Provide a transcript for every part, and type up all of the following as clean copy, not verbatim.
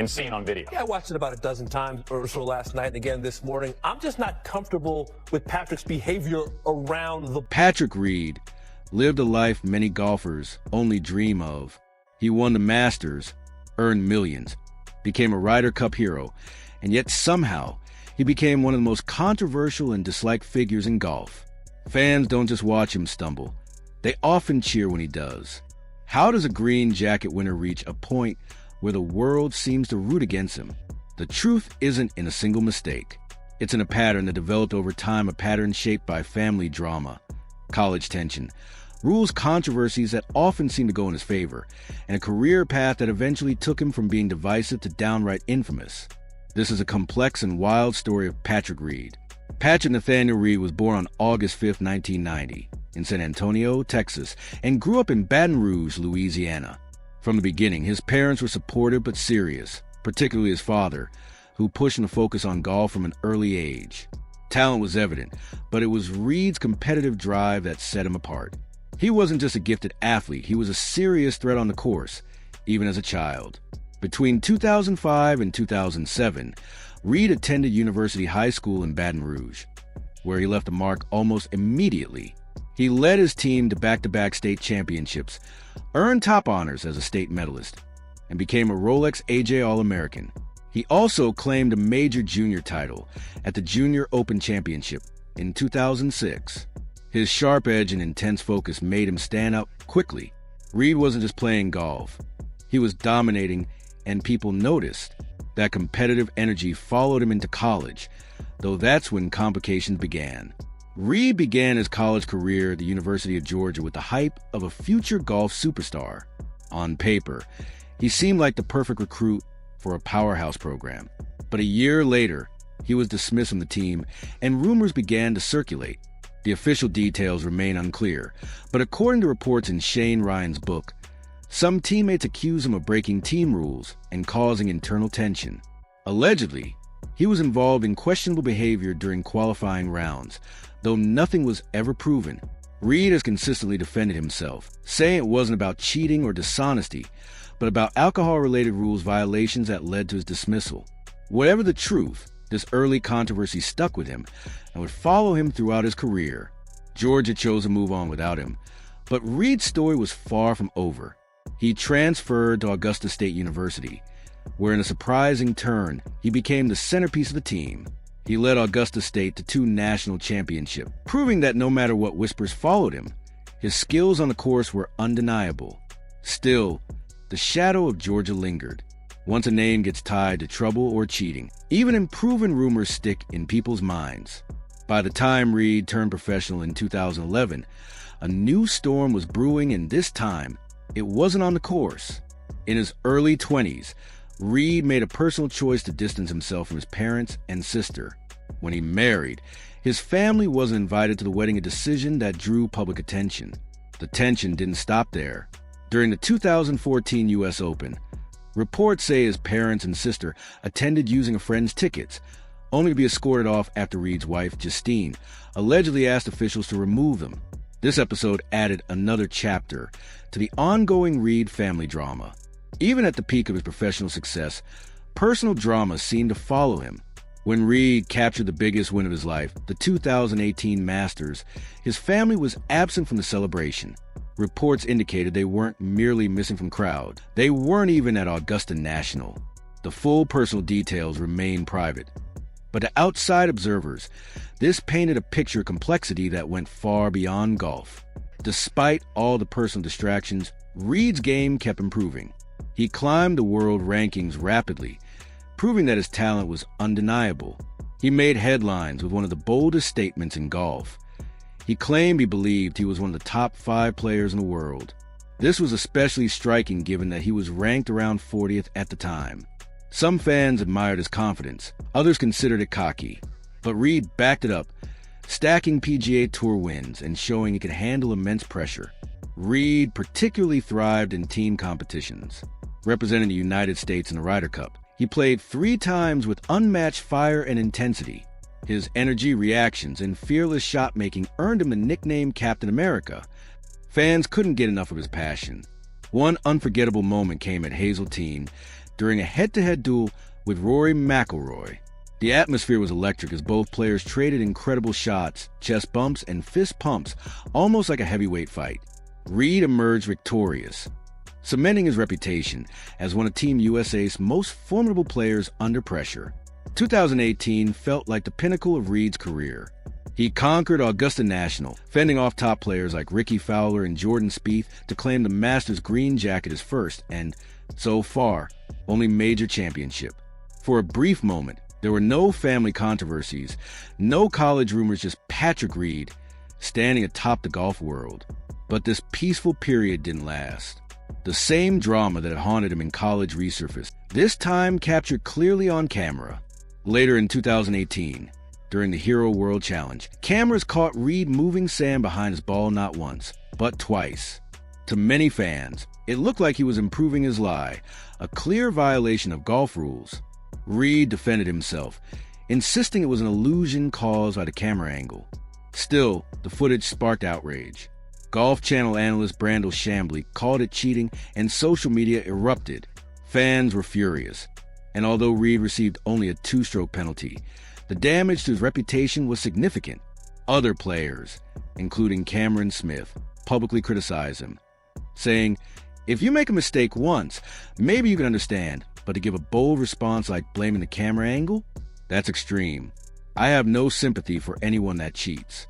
and seen on video. Yeah, I watched it about a dozen times or so last night and again this morning. I'm just not comfortable with Patrick's behavior around the... PatrickReed lived a life many golfers only dream of. He won the Masters, earned millions, became a Ryder Cup hero, and yet somehow he became one of the most controversial and disliked figures in golf. Fans don't just watch him stumble. They often cheer when he does. How does a green jacket winner reach a point where the world seems to root against him? The truth isn't in a single mistake. It's in a pattern that developed over time, a pattern shaped by family drama, college tension, rules controversies that often seem to go in his favor, and a career path that eventually took him from being divisive to downright infamous. This is a complex and wild story of Patrick Reed. Patrick Nathaniel Reed was born on August 5, 1990, in San Antonio, Texas, and grew up in Baton Rouge, Louisiana. From the beginning, his parents were supportive but serious, particularly his father, who pushed him to focus on golf from an early age. Talent was evident, but it was Reed's competitive drive that set him apart. He wasn't just a gifted athlete, he was a serious threat on the course, even as a child. Between 2005 and 2007, Reed attended University High School in Baton Rouge, where he left a mark almost immediately. He led his team to back-to-back state championships, earned top honors as a state medalist, and became a Rolex AJ All-American. He also claimed a major junior title at the Junior Open Championship in 2006. His sharp edge and intense focus made him stand out quickly. Reed wasn't just playing golf. He was dominating, and people noticed. That competitive energy followed him into college, though that's when complications began. Reed began his college career at the University of Georgia with the hype of a future golf superstar. On paper, he seemed like the perfect recruit for a powerhouse program. But a year later, he was dismissed from the team, and rumors began to circulate. The official details remain unclear, but according to reports in Shane Ryan's book, some teammates accused him of breaking team rules and causing internal tension. Allegedly, he was involved in questionable behavior during qualifying rounds, though nothing was ever proven. Reed has consistently defended himself, saying it wasn't about cheating or dishonesty, but about alcohol-related rules violations that led to his dismissal. Whatever the truth, this early controversy stuck with him and would follow him throughout his career. Georgia chose to move on without him, but Reed's story was far from over. He transferred to Augusta State University, where in a surprising turn, he became the centerpiece of the team. He led Augusta State to 2 national championships, proving that no matter what whispers followed him, his skills on the course were undeniable. Still, the shadow of Georgia lingered. Once a name gets tied to trouble or cheating, even unproven rumors stick in people's minds. By the time Reed turned professional in 2011, a new storm was brewing, and this time, it wasn't on the course. In his early 20s, Reed made a personal choice to distance himself from his parents and sister. When he married, his family wasn't invited to the wedding, a decision that drew public attention. The tension didn't stop there. During the 2014 U.S. Open, reports say his parents and sister attended using a friend's tickets, only to be escorted off after Reed's wife, Justine, allegedly asked officials to remove them. This episode added another chapter to the ongoing Reed family drama. Even at the peak of his professional success, personal drama seemed to follow him. When Reed captured the biggest win of his life, the 2018 Masters, his family was absent from the celebration. Reports indicated they weren't merely missing from crowd. They weren't even at Augusta National. The full personal details remain private. But to outside observers, this painted a picture of complexity that went far beyond golf. Despite all the personal distractions, Reed's game kept improving. He climbed the world rankings rapidly, proving that his talent was undeniable. He made headlines with one of the boldest statements in golf. He claimed he believed he was one of the top 5 players in the world. This was especially striking given that he was ranked around 40th at the time. Some fans admired his confidence, others considered it cocky, but Reed backed it up, stacking PGA Tour wins and showing he could handle immense pressure. Reed particularly thrived in team competitions. Representing the United States in the Ryder Cup, he played 3 times with unmatched fire and intensity. His energy, reactions, and fearless shot-making earned him the nickname Captain America. Fans couldn't get enough of his passion. One unforgettable moment came at Hazeltine during a head-to-head duel with Rory McIlroy. The atmosphere was electric as both players traded incredible shots, chest bumps, and fist pumps, almost like a heavyweight fight. Reed emerged victorious, cementing his reputation as one of Team USA's most formidable players under pressure. 2018 felt like the pinnacle of Reed's career. He conquered Augusta National, fending off top players like Ricky Fowler and Jordan Spieth to claim the Masters green jacket as first and, so far, only major championship. For a brief moment, there were no family controversies, no college rumors, just PatrickReed standing atop the golf world. But this peaceful period didn't last. The same drama that had haunted him in college resurfaced, this time captured clearly on camera. Later in 2018, during the Hero World Challenge, cameras caught Reed moving sand behind his ball not once, but twice. To many fans, it looked like he was improving his lie, a clear violation of golf rules. Reed defended himself, insisting it was an illusion caused by the camera angle. Still, the footage sparked outrage. Golf Channel analyst Brandel Chambly called it cheating, and social media erupted. Fans were furious, and although Reed received only a 2-stroke penalty, the damage to his reputation was significant. Other players, including Cameron Smith, publicly criticized him, saying, "If you make a mistake once, maybe you can understand, but to give a bold response like blaming the camera angle? That's extreme. I have no sympathy for anyone that cheats."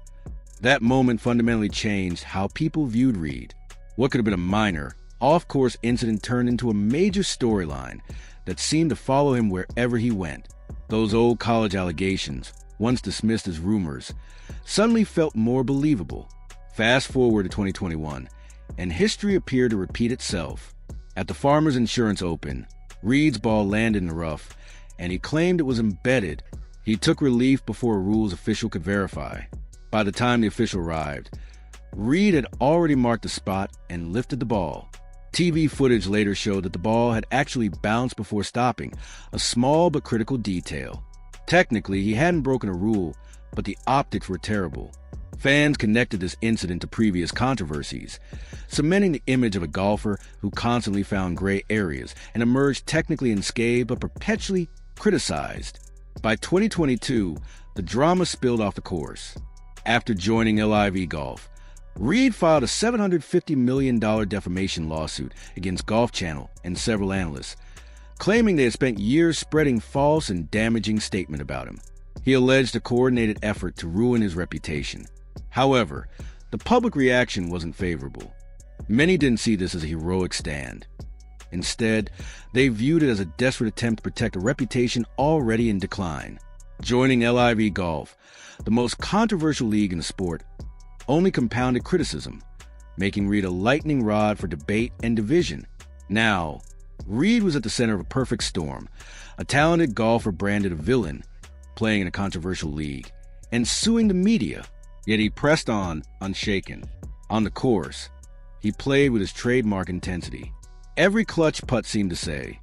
That moment fundamentally changed how people viewed Reed. What could have been a minor, off-course incident turned into a major storyline that seemed to follow him wherever he went. Those old college allegations, once dismissed as rumors, suddenly felt more believable. Fast forward to 2021, and history appeared to repeat itself. At the Farmers Insurance Open, Reed's ball landed in the rough, and he claimed it was embedded. He took relief before a rules official could verify. By the time the official arrived, Reed had already marked the spot and lifted the ball. TV footage later showed that the ball had actually bounced before stopping, a small but critical detail. Technically, he hadn't broken a rule, but the optics were terrible. Fans connected this incident to previous controversies, cementing the image of a golfer who constantly found gray areas and emerged technically unscathed but perpetually criticized. By 2022, the drama spilled off the course. After joining LIV Golf, Reed filed a $750 million defamation lawsuit against Golf Channel and several analysts, claiming they had spent years spreading false and damaging statements about him. He alleged a coordinated effort to ruin his reputation. However, the public reaction wasn't favorable. Many didn't see this as a heroic stand. Instead, they viewed it as a desperate attempt to protect a reputation already in decline. Joining LIV Golf, the most controversial league in the sport, only compounded criticism, making Reed a lightning rod for debate and division. Now, Reed was at the center of a perfect storm, a talented golfer branded a villain, playing in a controversial league, and suing the media. Yet he pressed on, unshaken. On the course, he played with his trademark intensity. Every clutch putt seemed to say,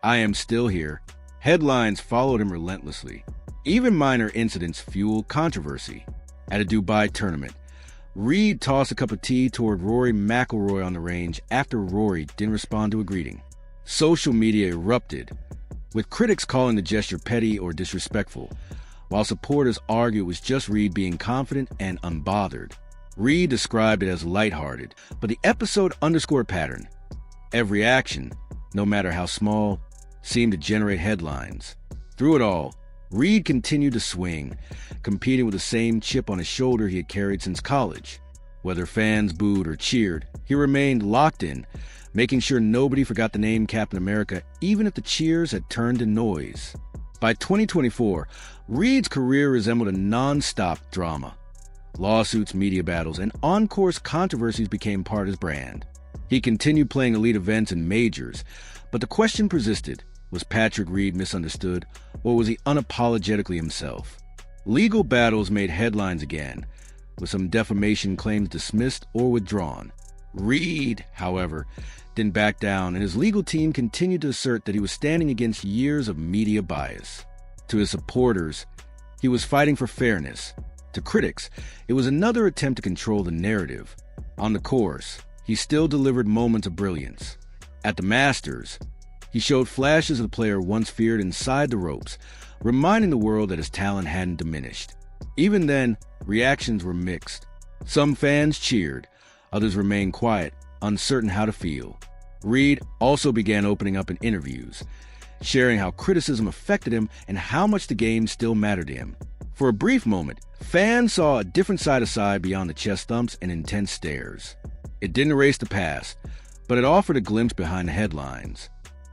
"I am still here." Headlines followed him relentlessly. Even minor incidents fueled controversy. At a Dubai tournament, Reed tossed a cup of tea toward Rory McIlroy on the range after Rory didn't respond to a greeting. Social media erupted, with critics calling the gesture petty or disrespectful, while supporters argued it was just Reed being confident and unbothered. Reed described it as lighthearted, but the episode underscored a pattern. Every action, no matter how small, seemed to generate headlines. Through it all, Reed continued to swing, competing with the same chip on his shoulder he had carried since college. Whether fans booed or cheered, he remained locked in, making sure nobody forgot the name Captain America, even if the cheers had turned to noise. By 2024, Reed's career resembled a non-stop drama. Lawsuits, media battles, and on-course controversies became part of his brand. He continued playing elite events and majors, but the question persisted. Was PatrickReed misunderstood, or was he unapologetically himself? Legal battles made headlines again, with some defamation claims dismissed or withdrawn. Reed, however, didn't back down, and his legal team continued to assert that he was standing against years of media bias. To his supporters, he was fighting for fairness. To critics, it was another attempt to control the narrative. On the course, he still delivered moments of brilliance. At the Masters, He showed flashes of the player once feared inside the ropes, reminding the world that his talent hadn't diminished. Even then, reactions were mixed. Some fans cheered, others remained quiet, uncertain how to feel. Reed also began opening up in interviews, sharing how criticism affected him and how much the game still mattered to him. For a brief moment, fans saw a different side of side beyond the chest thumps and intense stares. It didn't erase the past, but it offered a glimpse behind the headlines.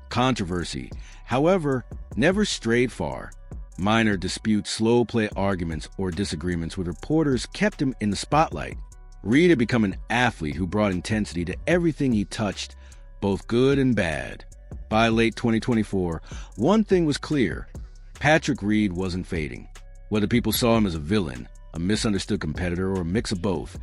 Controversy, however, never strayed far. Minor disputes, slow play arguments, or disagreements with reporters kept him in the spotlight. Reed had become an athlete who brought intensity to everything he touched, both good and bad. By late 2024, one thing was clear: Patrick Reed wasn't fading. Whether people saw him as a villain, a misunderstood competitor, or a mix of both,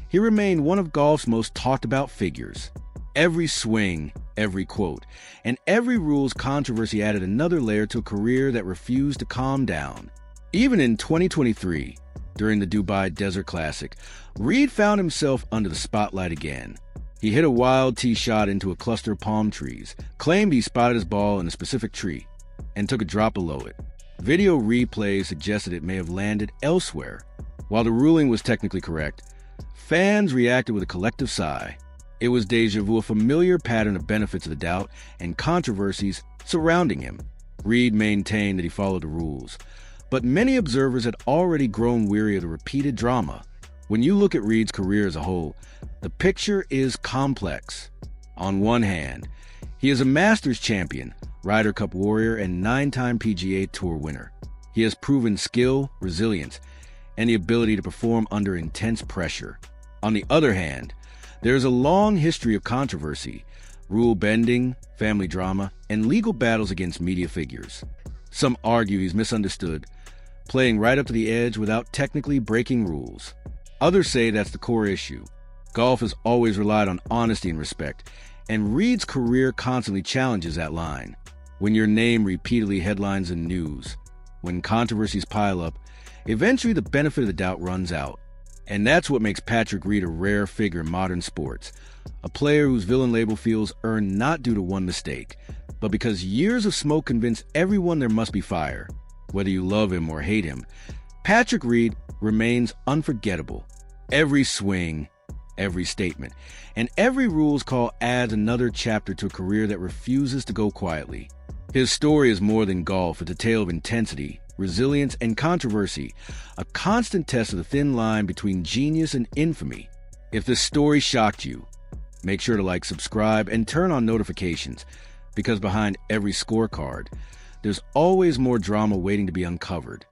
he remained one of golf's most talked about figures. Every swing, every quote, and every rule's controversy added another layer to a career that refused to calm down. Even in 2023, during the Dubai Desert Classic, Reed found himself under the spotlight again. He hit a wild tee shot into a cluster of palm trees, claimed he spotted his ball in a specific tree, and took a drop below it. Video replays suggested it may have landed elsewhere. While the ruling was technically correct, fans reacted with a collective sigh. It was déjà vu, a familiar pattern of benefits of the doubt and controversies surrounding him. Reed maintained that he followed the rules, but many observers had already grown weary of the repeated drama. When you look at Reed's career as a whole, the picture is complex. On one hand, he is a Masters champion, Ryder Cup warrior, and 9-time PGA Tour winner. He has proven skill, resilience, and the ability to perform under intense pressure. On the other hand, there is a long history of controversy, rule bending, family drama, and legal battles against media figures. Some argue he's misunderstood, playing right up to the edge without technically breaking rules. Others say that's the core issue. Golf has always relied on honesty and respect, and Reed's career constantly challenges that line. When your name repeatedly headlines in news, when controversies pile up, eventually the benefit of the doubt runs out. And that's what makes Patrick Reed a rare figure in modern sports, a player whose villain label feels earned not due to one mistake, but because years of smoke convince everyone there must be fire. Whether you love him or hate him, Patrick Reed remains unforgettable. Every swing, every statement, and every rules call adds another chapter to a career that refuses to go quietly. His story is more than golf. It's a tale of intensity, resilience, and controversy, a constant test of the thin line between genius and infamy. If this story shocked you, make sure to like, subscribe, and turn on notifications, because behind every scorecard, there's always more drama waiting to be uncovered.